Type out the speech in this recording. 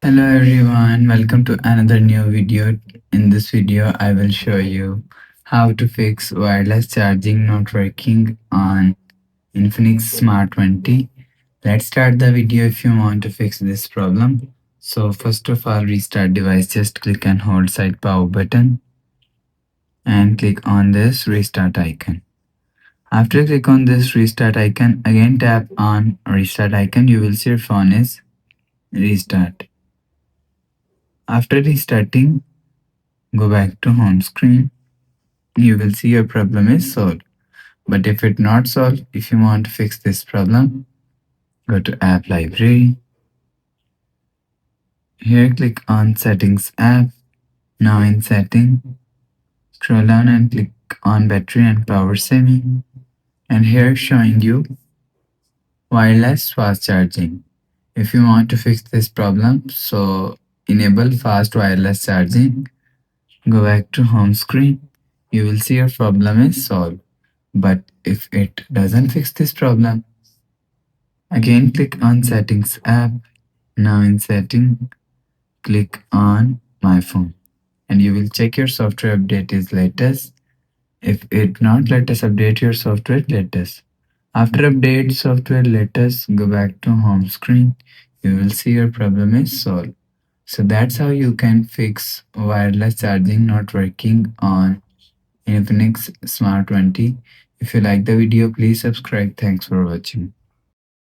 Hello everyone, welcome to another new video. In this video, I will show you how to fix wireless charging not working on Infinix Smart 20. Let's start the video if you want to fix this problem. So first of all, restart device. Just click and hold side power button and click on this restart icon. After click on this restart icon, again tap on restart icon. You will see your phone is restart. After restarting, go back to home screen. You will see your problem is solved. But if it not solved, if you want to fix this problem, go to app library. Here click on settings app. Now in setting, scroll down and click on battery and power saving. And here showing you wireless fast charging. If you want to fix this problem, so enable fast wireless charging. Go back to home screen. You will see your problem is solved. But if it doesn't fix this problem, again click on settings app. Now in setting, click on my phone and you will check your software update is latest. If it not latest, update your software latest. After update software latest, go back to home screen. You will see your problem is solved. So that's how you can fix wireless charging not working on Infinix Smart 20. If you like the video, please subscribe. Thanks for watching.